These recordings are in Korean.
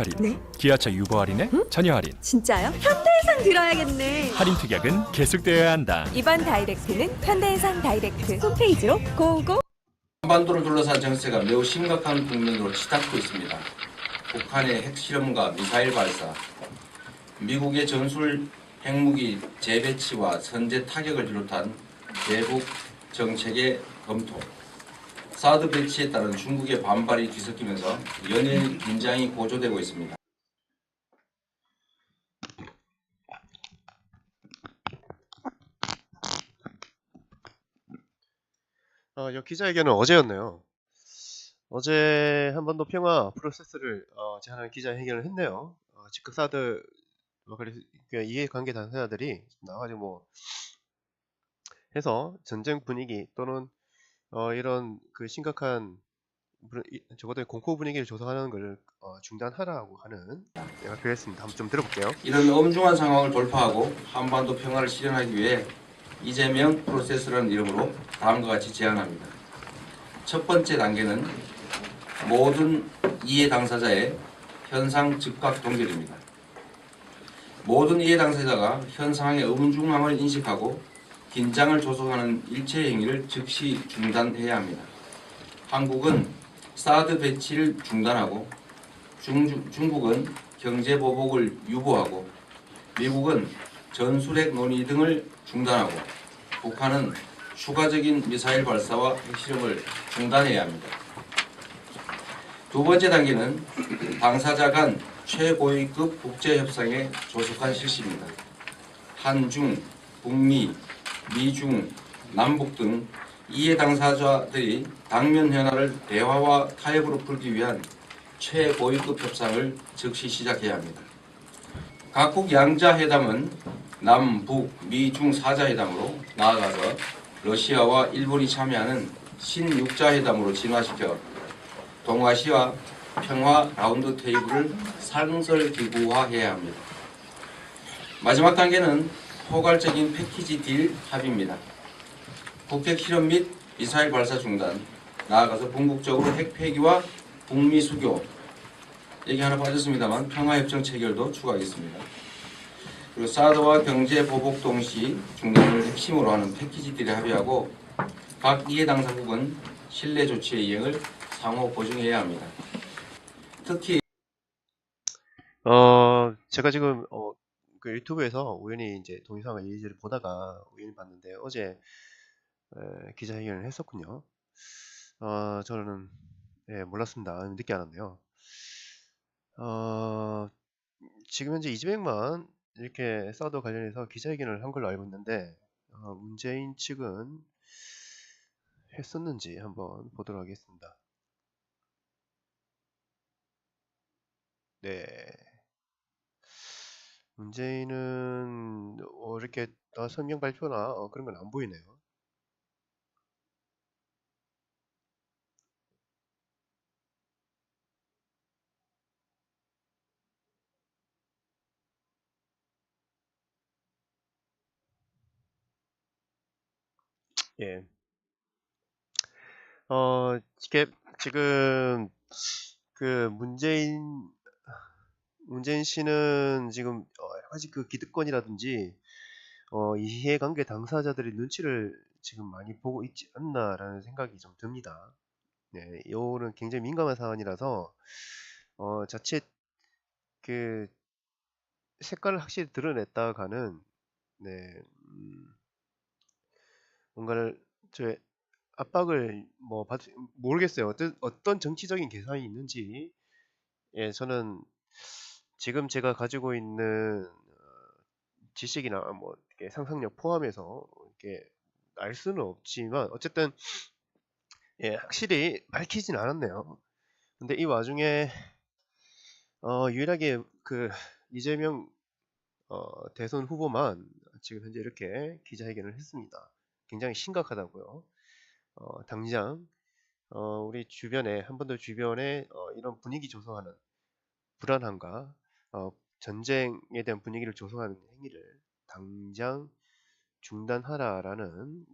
할인, 네? 기아차 유보 할인에 응? 자녀 할인. 진짜요? 현대해상 들어야겠네. 할인 특약은 계속되어야 한다. 이번 다이렉트는 현대해상 다이렉트 홈페이지로 고고! 한반도를 둘러싼 정세가 매우 심각한 국면으로 치닫고 있습니다. 북한의 핵실험과 미사일 발사, 미국의 전술 핵무기 재배치와 선제 타격을 비롯한 대북 정책의 검토, 사드 배치에 따른 중국의 반발이 뒤섞이면서 연일 긴장이 고조되고 있습니다. 이 기자회견은 어제였네요. 어제 한반도 평화 프로세스를 제안하는 기자회견을 했네요. 즉각 사드 이해관계 당사자들이 나와가지고 뭐 해서 전쟁 분위기 또는 이런 그 심각한 적어도 공포 분위기를 조성하는 걸 중단하라고 하는 발표를 했습니다. 한번 좀 들어볼게요. 이런 엄중한 상황을 돌파하고 한반도 평화를 실현하기 위해 이재명 프로세스라는 이름으로 다음과 같이 제안합니다. 첫 번째 단계는 모든 이해 당사자의 현상 즉각 동결입니다. 모든 이해 당사자가 현 상황의 엄중함을 인식하고 긴장을 조성하는 일체 행위를 즉시 중단해야 합니다. 한국은 사드 배치를 중단하고 중국은 경제 보복을 유보하고 미국은 전술핵 논의 등을 중단하고 북한은 추가적인 미사일 발사와 핵실험을 중단해야 합니다. 두 번째 단계는 당사자 간 최고위급 국제협상의 조속한 실시입니다. 한중, 북미, 미중, 남북 등 이해 당사자들이 당면 현안을 대화와 타협으로 풀기 위한 최고위급 협상을 즉시 시작해야 합니다. 각국 양자 회담은 남, 북, 미, 중 4자 회담으로 나아가서 러시아와 일본이 참여하는 신육자 회담으로 진화시켜 동아시아 평화 라운드 테이블을 상설기구화해야 합니다. 마지막 단계는 포괄적인 패키지 딜 합의입니다. 북핵 실험 및 미사일 발사 중단, 나아가서 궁극적으로 핵 폐기와 북미 수교, 얘기 하나 빠졌습니다만 평화협정 체결도 추가하겠습니다. 그리고 사드와 경제 보복 동시 중단을 핵심으로 하는 패키지 딜에 합의하고 각 이해 당사국은 신뢰 조치의 이행을 상호 보증해야 합니다. 특히 제가 지금 그 유튜브에서 우연히 이제 동영상을 이미지를 보다가 우연히 봤는데 어제 기자회견을 했었군요. 저는 몰랐습니다. 늦게 알았네요. 지금 현재 이재명만 이렇게 사드 관련해서 기자회견을 한 걸로 알고 있는데 문재인 측은 했었는지 한번 보도록 하겠습니다. 네. 문재인은 이렇게 성명 발표나 그런 건 안 보이네요. 예. 이게 지금 그 문재인 씨는 지금 여러 가지 그 기득권이라든지 이해관계 당사자들의 눈치를 지금 많이 보고 있지 않나라는 생각이 좀 듭니다. 네, 요는 굉장히 민감한 사안이라서 자칫 그 색깔을 확실히 드러냈다가는 네, 뭔가를 저 압박을 뭐 모르겠어요. 어떤 정치적인 계산이 있는지 저는 지금 제가 가지고 있는 지식이나 뭐 이렇게 상상력 포함해서 이렇게 알 수는 없지만 어쨌든 확실히 밝히진 않았네요. 근데 이 와중에 유일하게 그 이재명 대선 후보만 지금 현재 이렇게 기자회견을 했습니다. 굉장히 심각하다고요. 당장 우리 주변에 한반도 주변에 이런 분위기 조성하는 불안함과 전쟁에 대한 분위기를 조성하는 행위를 당장 중단하라라는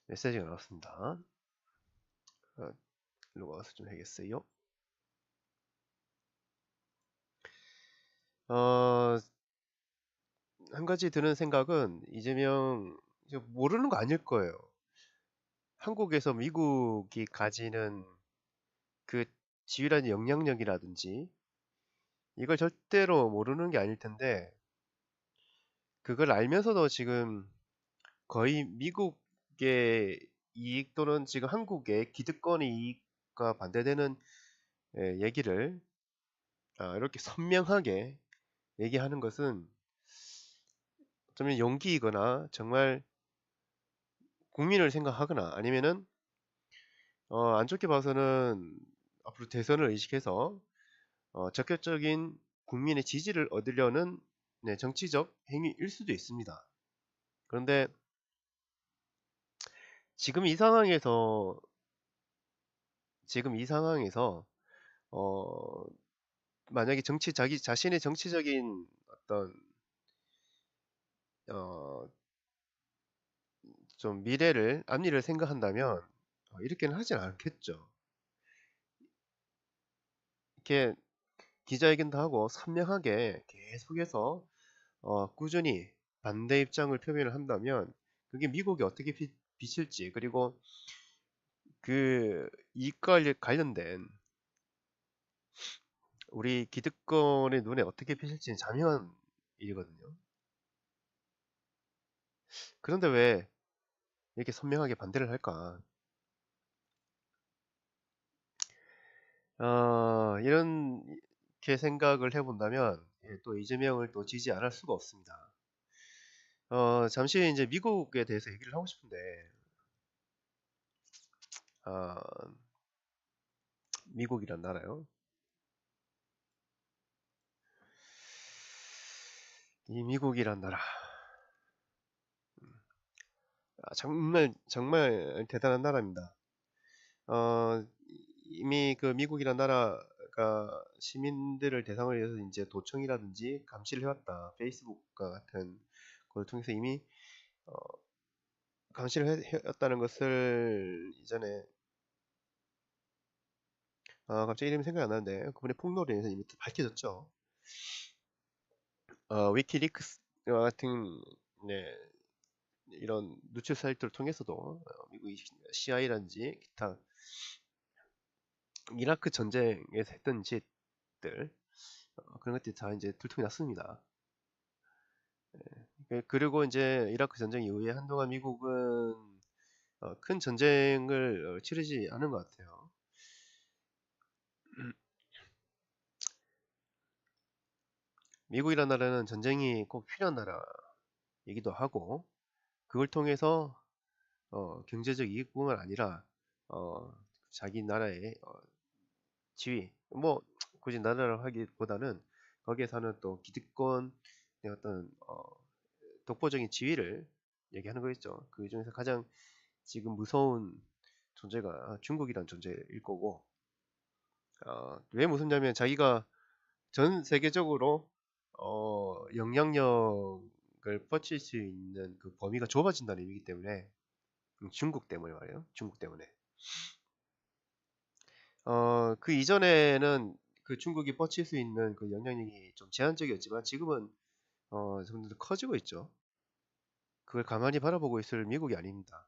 메시지가 나왔습니다. 일로 와서 좀 해야겠어요. 어, 한 가지 드는 생각은 이재명 이제 모르는 거 아닐 거예요. 한국에서 미국이 가지는 그 지휘라는 영향력이라든지 이걸 절대로 모르는 게 아닐 텐데 그걸 알면서도 지금 거의 미국의 이익 또는 지금 한국의 기득권의 이익과 반대되는 얘기를 이렇게 선명하게 얘기하는 것은 좀 용기이거나 정말 국민을 생각하거나 아니면은 안 좋게 봐서는 앞으로 대선을 의식해서 적극적인 국민의 지지를 얻으려는 정치적 행위일 수도 있습니다. 그런데 지금 이 상황에서 어, 만약에 자기 자신의 정치적인 어떤 어, 좀 미래를 앞일을 생각한다면 이렇게는 하진 않겠죠. 이렇게 기자회견도 하고 선명하게 계속해서 꾸준히 반대 입장을 표명을 한다면 그게 미국에 어떻게 비칠지 그리고 그 이익과 관련된 우리 기득권의 눈에 어떻게 비칠지는 자명한 일이거든요. 그런데 왜 이렇게 선명하게 반대를 할까? 이렇게 생각을 해본다면 또 이재명을 또 지지 않을 수가 없습니다. 잠시 이제 미국에 대해서 얘기를 하고 싶은데 어, 미국이란 나라요. 이 미국이란 나라 정말 정말 대단한 나라입니다. 어, 이미 그 미국이란 나라가 시민들을 대상으로 해서 이제 도청이라든지 감시를 해왔다. 페이스북과 같은 걸 통해서 이미 어, 감시를 해왔다는 것을 이전에 갑자기 이름이 생각이 안 나는데 그분의 폭로로 인해서 이미 밝혀졌죠. 위키리크스와 같은 네, 이런 누출 사이트를 통해서도 미국 CIA라든지 기타 이라크 전쟁에서 했던 짓들 그런 것들이 다 이제 들통이 났습니다. 그리고 이제 이라크 전쟁 이후에 한동안 미국은 큰 전쟁을 치르지 않은 것 같아요. 미국이라는 나라는 전쟁이 꼭 필요한 나라이기도 하고 그걸 통해서 경제적 이익뿐만 아니라 자기 나라의 지위 뭐 굳이 나라를 하기보다는 거기에 사는 또 기득권의 어떤 독보적인 지위를 얘기하는 거겠죠. 그 중에서 가장 지금 무서운 존재가 중국이란 존재일 거고 왜 무섭냐면 자기가 전 세계적으로 영향력을 뻗칠 수 있는 그 범위가 좁아진다는 의미이기 때문에 중국 때문에 말이에요. 중국 때문에 그 이전에는 그 중국이 뻗칠 수 있는 그 영향력이 좀 제한적이었지만 지금은 점점 더 커지고 있죠. 그걸 가만히 바라보고 있을 미국이 아닙니다.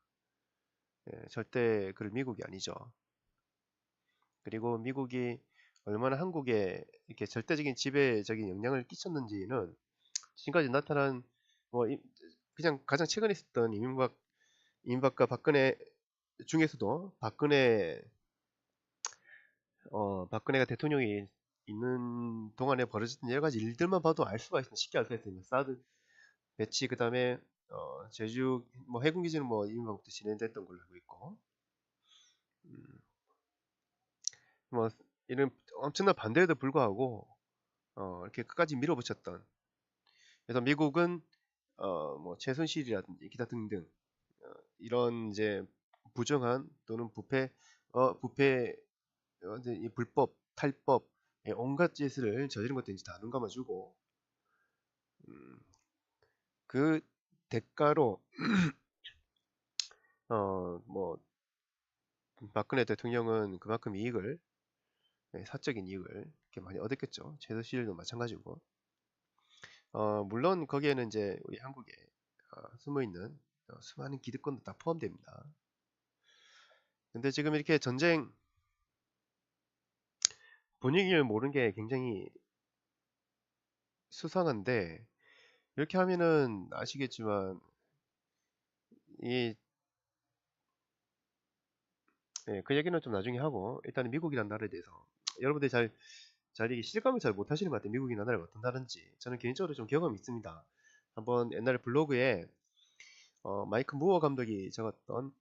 절대 그럴 미국이 아니죠. 그리고 미국이 얼마나 한국에 이렇게 절대적인 지배적인 영향을 끼쳤는지는 지금까지 나타난 뭐 그냥 가장 최근에 있었던 이명박과 박근혜 중에서도 박근혜가 대통령이 있는 동안에 벌어졌던 여러 가지 일들만 봐도 알 수가 있습니다. 쉽게 알 수가 있습니다. 사드 배치 그다음에 제주 뭐 해군 기지는 뭐 이명박부터 진행됐던 걸로 알고 있고 뭐 이런 엄청난 반대에도 불구하고 이렇게 끝까지 밀어붙였던 그래서 미국은 뭐 최순실이라든지 기타 등등 이런 이제 부정한 또는 부패 이제 이 불법 탈법 온갖 짓을 저지른 것도 이제 다 눈 감아주고 그 대가로 뭐 박근혜 대통령은 그만큼 사적인 이익을 이렇게 많이 얻었겠죠. 최순실도 마찬가지고 물론 거기에는 이제 우리 한국에 숨어 있는 수많은 기득권도 다 포함됩니다. 근데 지금 이렇게 전쟁 분위기를 모르는 게 굉장히 수상한데, 이렇게 하면은 아시겠지만 이 그 얘기는 좀 나중에 하고, 일단은 미국이라는 나라에 대해서 여러분들이 이 실감을 잘 못하시는 것 같아요. 미국이라는 나라가 어떤 나라인지. 저는 개인적으로 좀 경험이 있습니다. 한번 옛날에 블로그에 마이크 무어 감독이 적었던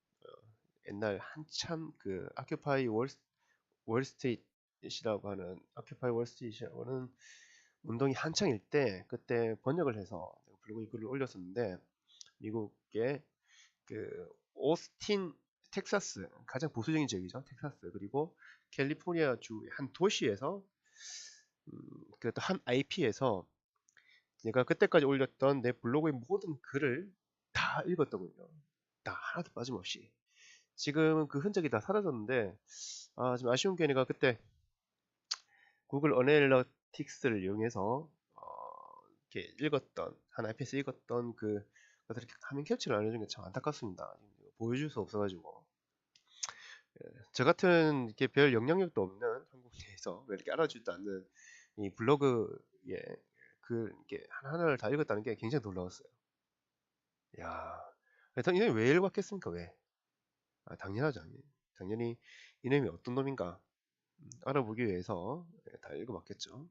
옛날 한참 그 월스트리트이라고 하는 아큐파이 월스트리트라고는 운동이 한창일 때, 그때 번역을 해서 블로그에 글을 올렸었는데, 미국의 그 오스틴, 텍사스, 가장 보수적인 지역이죠. 텍사스, 그리고 캘리포니아 주의 한 도시에서 그것도 한 IP에서 내가 그때까지 올렸던 내 블로그의 모든 글을 다 읽었더군요. 다 하나도 빠짐없이. 지금은 그 흔적이 다 사라졌는데, 좀 아쉬운 게 내가 그때 구글 어널리틱스를 이용해서 이렇게 읽었던, 한 IP에서 읽었던 그 것을 이렇게 화면 캡처를 안 해준 게 참 안타깝습니다. 보여줄 수 없어가지고. 저 같은 이렇게 별 영향력도 없는 한국 내에서 왜 이렇게 알아주지도 않는 이 블로그에 그 이렇게 하나하나를 다 읽었다는 게 굉장히 놀라웠어요. 야, 이놈이 왜 읽었겠습니까? 왜? 당연하죠. 당연히 이놈이 어떤 놈인가 알아보기 위해서 다 읽어봤겠죠.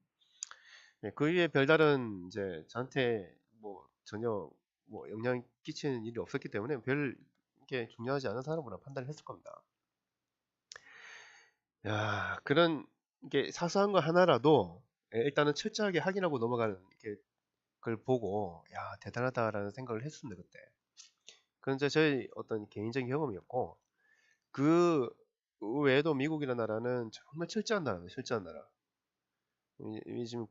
그 위에 별다른 이제 저한테 뭐 전혀 뭐 영향 끼치는 일이 없었기 때문에 별 이렇게 중요하지 않은 사람으로 판단을 했을 겁니다. 야, 그런 게 사소한 거 하나라도 일단은 철저하게 확인하고 넘어가는 이렇게 그걸 보고 야, 대단하다라는 생각을 했습니다. 그때. 그건 이제 저희 어떤 개인적인 경험이었고, 그 외에도 미국이라는 나라는 정말 철저한 나라입니다. 철저한 나라. 지금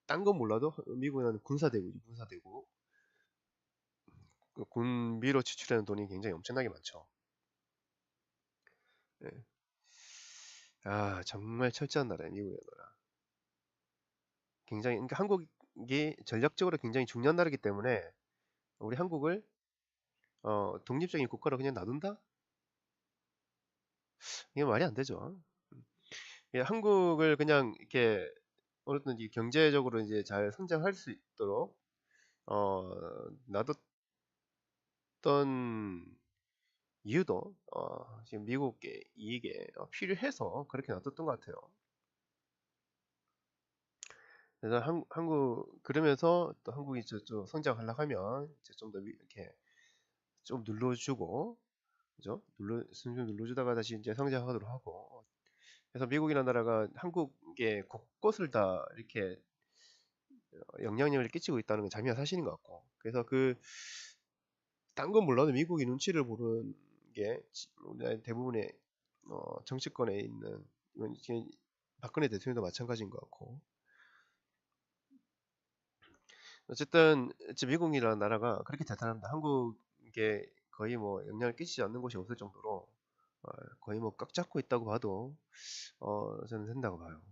딴 건 몰라도 미국은 군사대국이죠. 군사대국. 그 군비로 지출하는 돈이 굉장히 엄청나게 많죠. 예. 정말 철저한 나라예요. 미국이라는 나라. 굉장히, 그러니까 한국이 전략적으로 굉장히 중요한 나라이기 때문에 우리 한국을 독립적인 국가로 그냥 놔둔다? 이게 말이 안 되죠. 한국을 그냥 이렇게 어느 정도 경제적으로 이제 잘 성장할 수 있도록 놔뒀던 이유도 지금 미국의 이익에 필요해서 그렇게 놔뒀던 것 같아요. 그래서 한국 그러면서 또 한국이 좀 성장하려고 하면 좀 더 이렇게 좀 눌러주고, 그죠? 눌러주다가 다시 이제 성장하도록 하고. 그래서 미국이라는 나라가 한국의 곳곳을 다 이렇게 영향력을 끼치고 있다는 건 자명한 사실인 것 같고, 그래서 딴 건 몰라도 미국이 눈치를 보는 게 우리나라 대부분의 정치권에 있는 박근혜 대통령도 마찬가지인 것 같고, 어쨌든 미국이라는 나라가 그렇게 대단합니다. 한국에 거의 뭐 영향을 끼치지 않는 곳이 없을 정도로 거의 뭐 꽉 잡고 있다고 봐도 저는 된다고 봐요.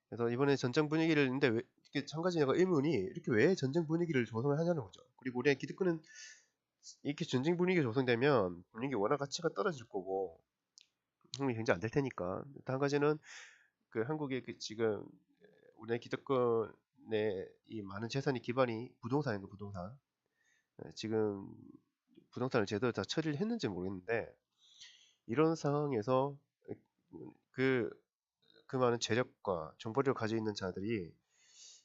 그래서 이번에 전쟁 분위기를, 근데 왜 이렇게 한 가지 내가 의문이, 이렇게 왜 전쟁 분위기를 조성을 하냐는 거죠. 그리고 우리의 기득권은 이렇게 전쟁 분위기가 조성되면 분위기 워낙 가치가 떨어질 거고 흥미 굉장히 안 될 테니까. 일단 한 가지는 그 한국의 지금 우리나라 기득권의 이 많은 재산이 기반이 부동산인 부동산. 지금 부동산을 제대로 다 처리를 했는지 모르겠는데, 이런 상황에서 그 많은 재력과 정보력을 가지고 있는 자들이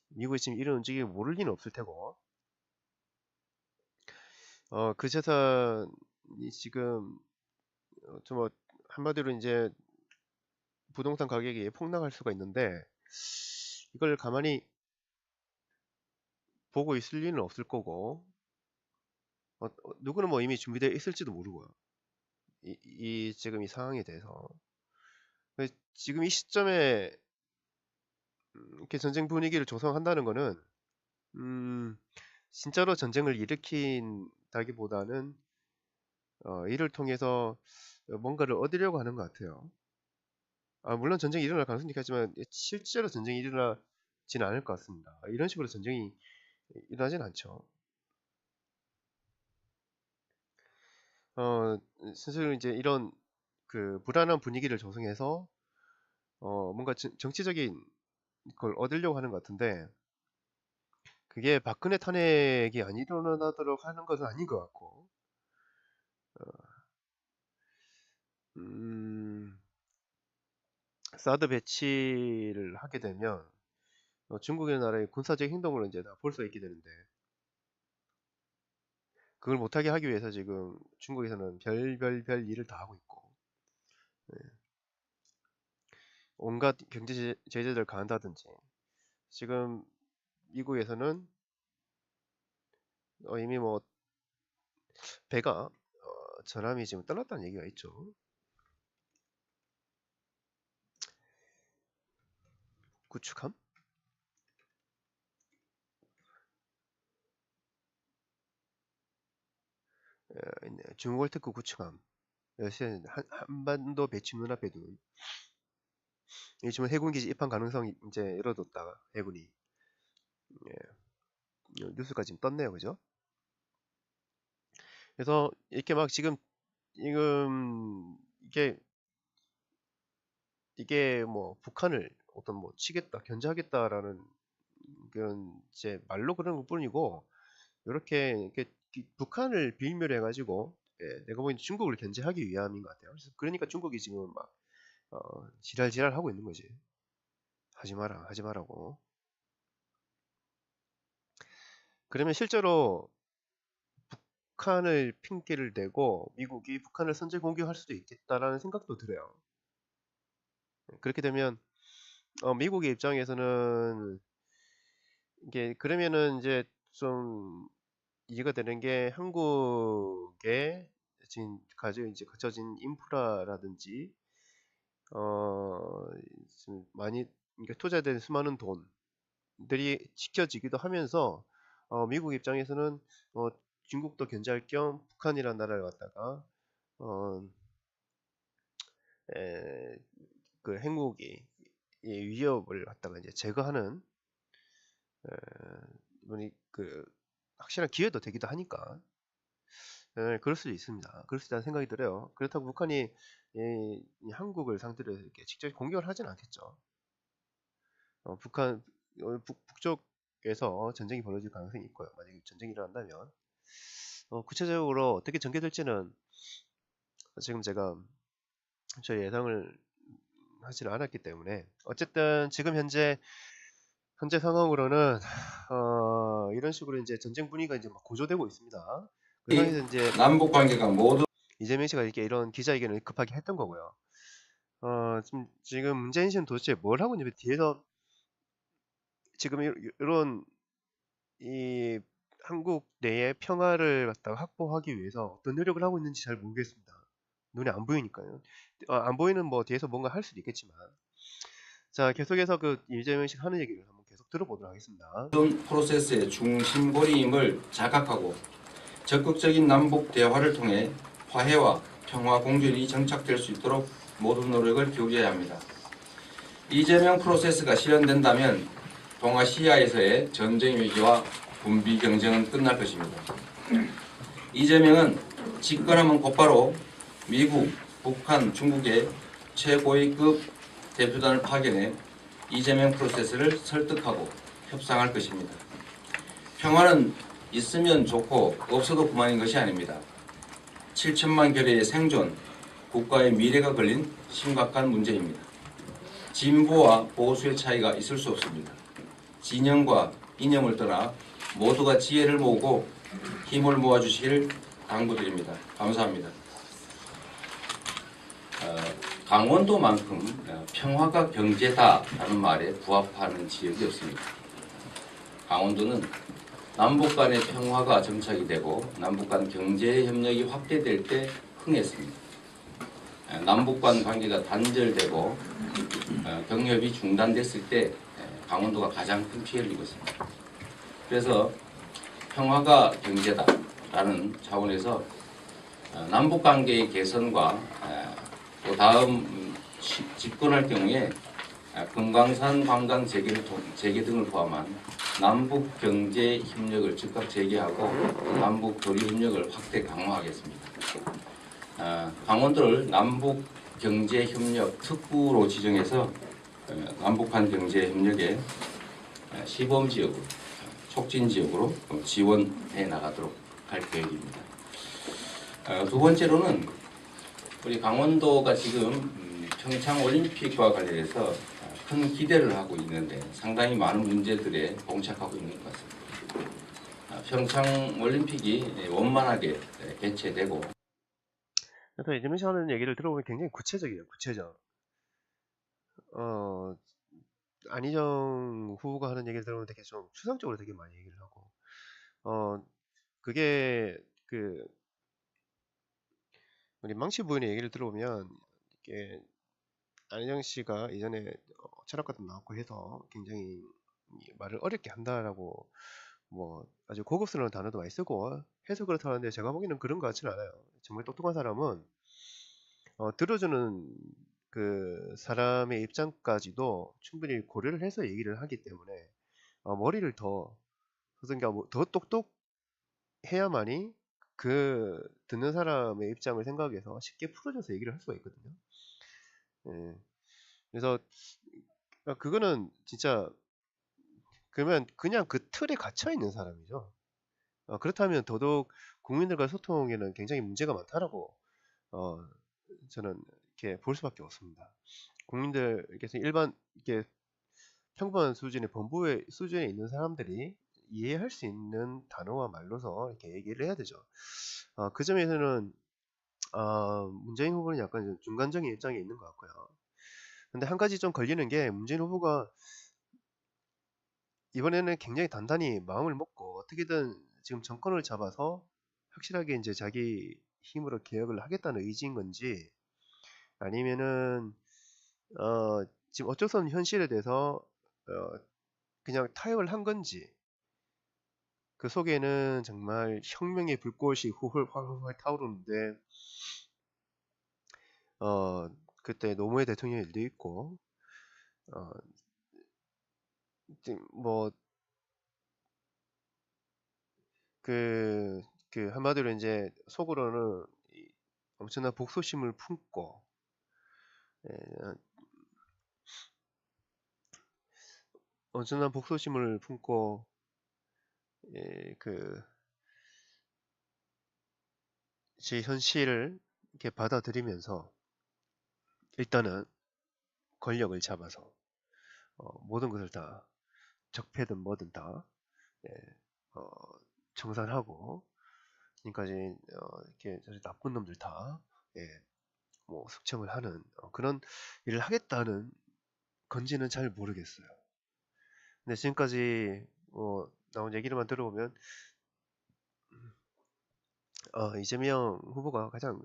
미국이 지금 이런 움직임을 모를 리는 없을 테고, 그 재산이 지금 좀 한마디로 이제 부동산 가격이 폭락할 수가 있는데, 이걸 가만히 보고 있을 리는 없을 거고, 누구는 뭐 이미 준비되어 있을지도 모르고요. 지금 이 상황에 대해서. 지금 이 시점에 이렇게 전쟁 분위기를 조성한다는 거는 진짜로 전쟁을 일으킨다기보다는 이를 통해서 뭔가를 얻으려고 하는 것 같아요. 물론 전쟁이 일어날 가능성이 있겠지만 실제로 전쟁이 일어날 일어나지는 않을 것 같습니다. 이런 식으로 전쟁이 일어나진 않죠. 스스로 이제 이런 그 불안한 분위기를 조성해서 뭔가 정치적인 걸 얻으려고 하는 것 같은데 그게 박근혜 탄핵이 안 일어나도록 하는 것은 아닌 것 같고 사드 배치를 하게 되면 중국의 나라의 군사적 행동을 이제 다 볼 수 있게 되는데 그걸 못하게 하기 위해서 지금 중국에서는 별 일을 다 하고 있고 온갖 경제 제재를 가한다든지 지금 미국에서는 이미 뭐 배가 전함이 지금 떠났다는 얘기가 있죠. 구축함? 있네. 중국을 특구 구축함. 요새 한반도 배치 눈앞에 둔 지금 해군 기지 입항 가능성이 이제 열어뒀다가 해군이 뉴스가 지금 떴네요, 그죠? 그래서 이렇게 막 지금 이게 뭐 북한을 어떤 뭐 치겠다, 견제하겠다라는 그런 이제 말로 그런 것뿐이고 이렇게 북한을 빌미로 해가지고 내가 보기엔 중국을 견제하기 위함인 것 같아요. 그러니까 중국이 지금 막 지랄지랄 하고 있는 거지. 하지 마라, 하지 마라고. 그러면 실제로 북한을 핑계를 대고 미국이 북한을 선제 공격할 수도 있겠다라는 생각도 들어요. 그렇게 되면 미국의 입장에서는 이게 그러면은 이제 좀 이해가 되는 게 한국에 지금 이제 갖춰진 인프라라든지 지금 많이 그러니까 투자된 수많은 돈들이 지켜지기도 하면서 미국 입장에서는 중국도 견제할 겸 북한이라는 나라를 갖다가 그 핵무기 위협을 갖다가 이제 제거하는 그 확실한 기회도 되기도 하니까 그럴 수도 있습니다. 그럴 수 있다는 생각이 들어요. 그렇다고 북한이 이 한국을 상대로 해서 이렇게 직접 공격을 하진 않겠죠. 북쪽에서 전쟁이 벌어질 가능성이 있고요. 만약에 전쟁이 일어난다면 구체적으로 어떻게 전개될지는 지금 제가 저희 예상을 하지는 않았기 때문에 어쨌든 지금 현재 상황으로는 이런 식으로 이제 전쟁 분위기가 이제 막 고조되고 있습니다. 그 상황에서 이제 남북 관계가 모두 이재명 씨가 이렇게 이런 기자회견을 급하게 했던 거고요. 지금 문재인 씨는 도대체 뭘 하고 있는지 뒤에서 지금 이런 이 한국 내의 평화를 갖다가 확보하기 위해서 어떤 노력을 하고 있는지 잘 모르겠습니다. 눈에 안 보이니까요. 안 보이는 뭐 뒤에서 뭔가 할 수도 있겠지만 자 계속해서 그 이재명 씨가 하는 얘기를 한번 계속 들어보도록 하겠습니다. 모든 프로세스의 중심고리임을 자각하고 적극적인 남북 대화를 통해 화해와 평화 공존이 정착될 수 있도록 모든 노력을 기울여야 합니다. 이재명 프로세스가 실현된다면 동아시아에서의 전쟁 위기와 군비 경쟁은 끝날 것입니다. 이재명은 집권하면 곧바로 미국, 북한, 중국의 최고위급 대표단을 파견해 이재명 프로세스를 설득하고 협상할 것입니다. 평화는 있으면 좋고 없어도 그만인 것이 아닙니다. 7천만 결의의 생존, 국가의 미래가 걸린 심각한 문제입니다. 진보와 보수의 차이가 있을 수 없습니다. 진영과 이념을 떠나 모두가 지혜를 모으고 힘을 모아주시길 당부드립니다. 감사합니다. 강원도만큼 평화가 경제다라는 말에 부합하는 지역이 없습니다. 강원도는 남북 간의 평화가 정착이 되고 남북 간 경제 협력이 확대될 때 흥했습니다. 남북 간 관계가 단절되고 경협이 중단됐을 때 강원도가 가장 큰 피해를 입었습니다. 그래서 평화가 경제다라는 차원에서 남북 관계의 개선과 또 다음 집권할 경우에 금강산 관광 재개 등을 포함한 남북 경제 협력을 즉각 재개하고 남북 교류 협력을 확대 강화하겠습니다. 강원도를 남북 경제 협력 특구로 지정해서 남북한 경제 협력의 시범 지역으로 촉진 지역으로 지원해 나가도록 할 계획입니다. 두 번째로는 우리 강원도가 지금 평창 올림픽과 관련해서 큰 기대를 하고 있는데 상당히 많은 문제들에 봉착하고 있는 것 같습니다. 평창 올림픽이 원만하게 개최되고 그래서 이재명 씨 하는 얘기를 들어보면 굉장히 구체적이에요. 구체적. 안희정 후보가 하는 얘기를 들어보면 되게 좀 추상적으로 되게 많이 얘기를 하고, 그게 우리 망치 부인의 얘기를 들어보면 이게 안희정 씨가 이전에 철학과도 나왔고 해서 굉장히 이 말을 어렵게 한다라고 뭐 아주 고급스러운 단어도 많이 쓰고 해서 그렇다는데 제가 보기에는 그런 것 같지는 않아요. 정말 똑똑한 사람은 들어주는 그 사람의 입장까지도 충분히 고려를 해서 얘기를 하기 때문에 머리를 더 그러니까 더 똑똑해야만이 그 듣는 사람의 입장을 생각해서 쉽게 풀어줘서 얘기를 할 수가 있거든요. 예. 그래서 그거는 진짜 그러면 그냥 그 틀에 갇혀 있는 사람이죠. 그렇다면 더더욱 국민들과 소통에는 굉장히 문제가 많다라고 저는 이렇게 볼 수밖에 없습니다. 국민들께서 일반 이렇게 평범한 수준의 본부의 수준에 있는 사람들이 이해할 수 있는 단어와 말로서 이렇게 얘기를 해야 되죠. 그 점에서는 문재인 후보는 약간 좀 중간적인 입장에 있는 것 같고요. 근데 한 가지 좀 걸리는 게 문재인 후보가 이번에는 굉장히 단단히 마음을 먹고 어떻게든 지금 정권을 잡아서 확실하게 이제 자기 힘으로 개혁을 하겠다는 의지인 건지 아니면은 지금 어쩔 수 없는 현실에 대해서 그냥 타협을 한 건지 그 속에는 정말 혁명의 불꽃이 활활 타오르는데 그때 노무현 대통령의 일도 있고 뭐 한마디로 이제 속으로는 엄청난 복소심을 품고 예, 엄청난 복소심을 품고 예, 제 현실을 이렇게 받아들이면서 일단은 권력을 잡아서 모든 것을 다 적폐든 뭐든 다 예, 청산하고 지금까지 이렇게 나쁜 놈들 다 예, 뭐 숙청을 하는 그런 일을 하겠다는 건지는 잘 모르겠어요. 근데 지금까지 나온 얘기를만 들어보면 이재명 후보가 가장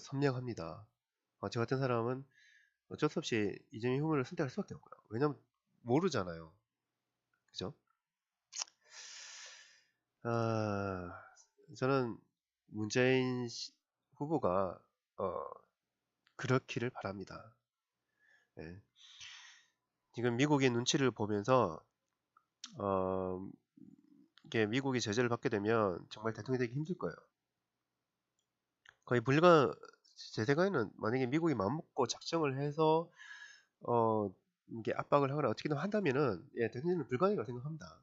선명합니다. 저 같은 사람은 어쩔 수 없이 이재명 후보를 선택할 수밖에 없고요. 왜냐면 모르잖아요. 그죠? 저는 문재인 후보가 그렇기를 바랍니다. 예. 지금 미국의 눈치를 보면서 이게 미국이 제재를 받게 되면 정말 대통령이 되기 힘들 거예요. 거의 제 생각에는 만약에 미국이 마음먹고 작정을 해서 이게 압박을 하거나 어떻게든 한다면은 예, 대통령은 불가능이라고 생각합니다.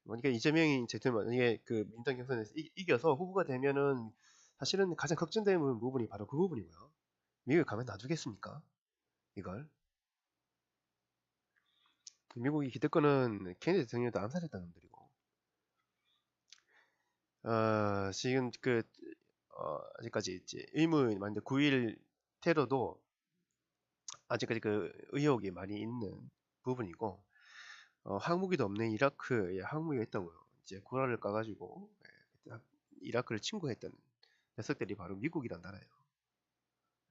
그러니까 이재명이 만약에 그 민주당 경선에서 이겨서 후보가 되면은 사실은 가장 걱정되는 부분이 바로 그 부분이고요. 미국이 가만 놔두겠습니까? 이걸 미국이 기득권은 케네디 대통령도 암살했다는 놈들이고 지금 아직까지 있지 의문 만데 9.1 테러도 아직까지 그 의혹이 많이 있는 부분이고 항무기도 없는 이라크에 항무기가 있다고요. 이제 구라를 까가지고 이라크를 침공했던 녀석들이 바로 미국이란 나라예요.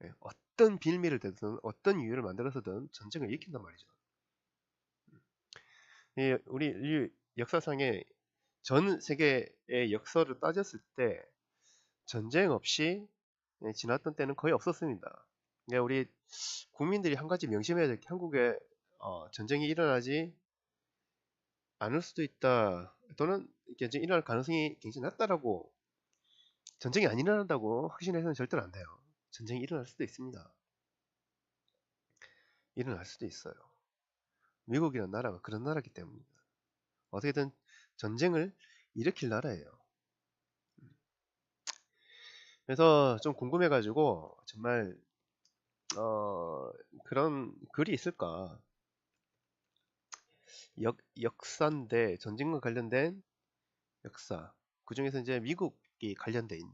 예, 어떤 빌미를 대든 어떤 이유를 만들어서든 전쟁을 일으킨단 말이죠. 예, 우리 인류 역사상에 전 세계의 역사를 따졌을 때 전쟁 없이 지났던 때는 거의 없었습니다. 우리 국민들이 한 가지 명심해야 될 게 한국의 전쟁이 일어나지 않을 수도 있다. 또는 이게 일어날 가능성이 굉장히 낮다라고, 전쟁이 안 일어난다고 확신해서는 절대로 안 돼요. 전쟁이 일어날 수도 있습니다. 일어날 수도 있어요. 미국이라는 나라가 그런 나라이기 때문입니다. 어떻게든 전쟁을 일으킬 나라예요. 그래서 좀 궁금해가지고 정말 그런 글이 있을까? 역사인데 전쟁과 관련된 역사. 그 중에서 이제 미국이 관련돼 있는.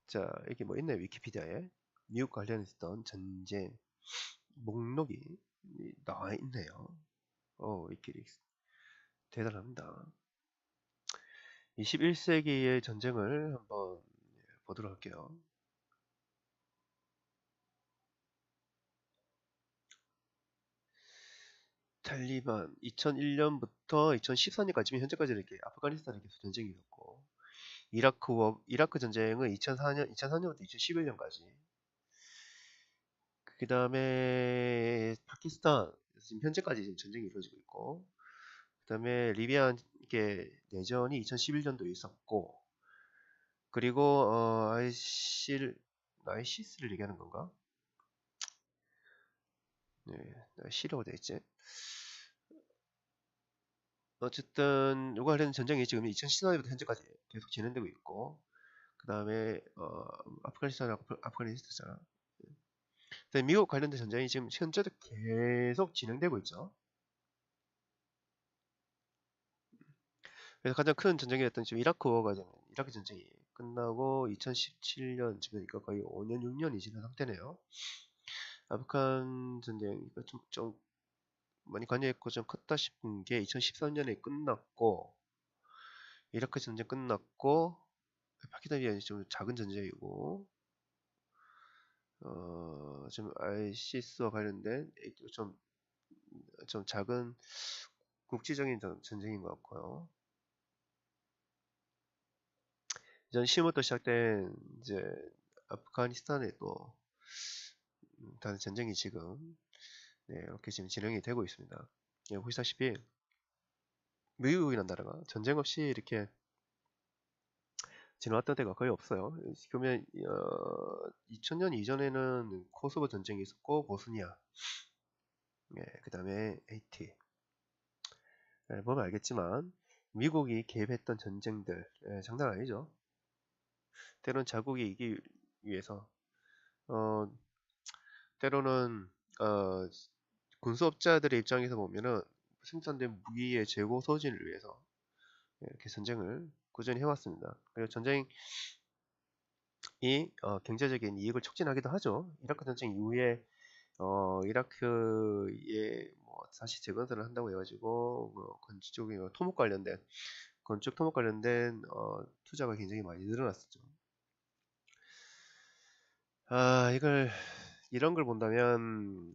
자, 여기 뭐 있나요? 위키피디아에 미국 관련했던 전쟁 목록이 나와 있네요. 위키릭스 대단합니다. 21세기의 전쟁을 한번 보도록 할게요. 탈리반 2001년부터 2014년까지 현재까지 이렇게 아프가니스탄에 계속 전쟁이 있었고, 이라크 전쟁은 2004년부터 2011년까지. 그 다음에 파키스탄 지금 현재까지 지금 전쟁이 이루어지고 있고, 그 다음에 리비아 내전이 2011년도에 있었고, 그리고 아이시스를 얘기하는 건가? 네, C라고 되어 있지. 어쨌든 이거 관련 전쟁이 지금 2014년부터 현재까지 계속 진행되고 있고, 그 다음에 아프가니스탄. 미국 관련된 전쟁이 지금 현재도 계속 진행되고 있죠. 그래서 가장 큰 전쟁이었던 지금 이라크 전쟁이 끝나고 2017년 지금니까 거의 5년 6년이 지난 상태네요. 아프간 전쟁 좀 많이 관여했고 좀 컸다 싶은 게 2013년에 끝났고, 이라크 전쟁 끝났고, 파키스탄이 좀 작은 전쟁이고, 좀 ISIS와 관련된 좀 작은 국지적인 전쟁인 것 같고요. 2010년부터 시작된 이제 아프가니스탄에 또 다른 전쟁이 지금 이렇게 지금 진행이 되고 있습니다. 보시다시피 미국이라는 나라가 전쟁 없이 이렇게 지나왔던 때가 거의 없어요. 그러면 2000년 이전에는 코소보 전쟁이 있었고, 보스니아, 그 다음에 하이티. 보면 알겠지만 미국이 개입했던 전쟁들 장난 아니죠. 때론 자국이 이기기 위해서, 때로는 군수업자들의 입장에서 보면은 생산된 무기의 재고 소진을 위해서 이렇게 전쟁을 꾸준히 해왔습니다. 그리고 전쟁이 경제적인 이익을 촉진하기도 하죠. 이라크 전쟁 이후에 이라크에 뭐 다시 재건설을 한다고 해가지고 건축 토목 관련된 투자가 굉장히 많이 늘어났었죠. 이런 걸 본다면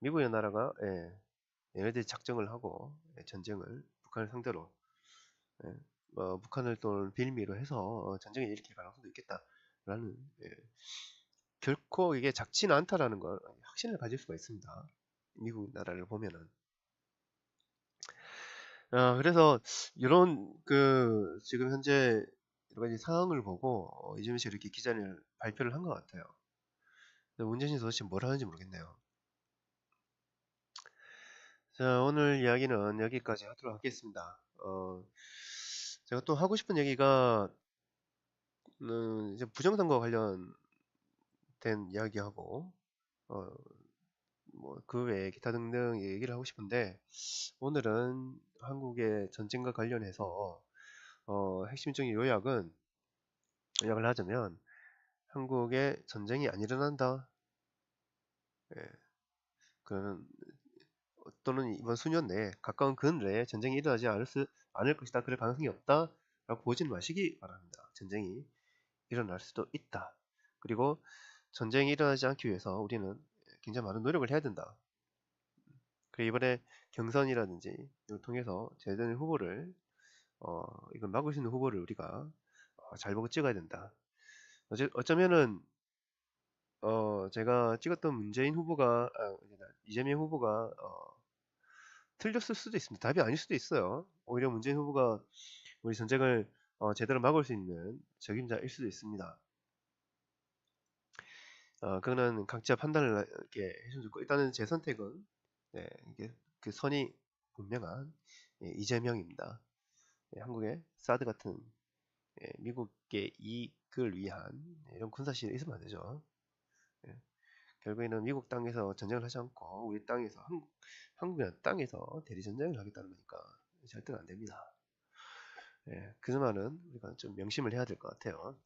미국의 나라가 얘네들이 작정을 하고 전쟁을 북한을 상대로 북한을 또 빌미로 해서 전쟁을 일으킬 가능성도 있겠다라는, 결코 이게 작지는 않다라는 걸 확신을 가질 수가 있습니다. 미국 나라를 보면은. 그래서 이런 지금 현재 여러 가지 상황을 보고 이재명 씨가 이렇게 발표를 한 것 같아요. 문재인 도대체 뭘 하는지 모르겠네요. 자, 오늘 이야기는 여기까지 하도록 하겠습니다. 제가 또 하고 싶은 얘기가 이제 부정선거 관련된 이야기하고 뭐 그 외에 기타 등등 얘기를 하고 싶은데, 오늘은 한국의 전쟁과 관련해서 핵심적인 요약을 하자면, 한국에 전쟁이 안 일어난다. 또는 이번 수년 내에 가까운 근래에 전쟁이 일어나지 않을 것이다. 그럴 가능성이 없다. 라고 보지는 마시기 바랍니다. 전쟁이 일어날 수도 있다. 그리고 전쟁이 일어나지 않기 위해서 우리는 굉장히 많은 노력을 해야 된다. 그리고 이번에 경선이라든지 이걸 통해서 제대로 후보를 이걸 막을 수 있는 후보를 우리가 잘 보고 찍어야 된다. 어쩌면은 제가 찍었던 문재인 후보가 이재명 후보가 틀렸을 수도 있습니다. 답이 아닐 수도 있어요. 오히려 문재인 후보가 우리 전쟁을 제대로 막을 수 있는 적임자일 수도 있습니다. 그거는 각자 판단을 이렇게 해주면 좋고, 일단은 제 선택은 네, 이게 그 선이 분명한 이재명입니다. 한국에 사드 같은 미국의 이익을 위한 이런 군사시설이 있으면 안 되죠. 결국에는 미국 땅에서 전쟁을 하지 않고 우리 땅에서 한국이라는 땅에서 대리 전쟁을 하겠다는 거니까 절대로 안 됩니다. 그나마는 우리가 좀 명심을 해야 될 것 같아요.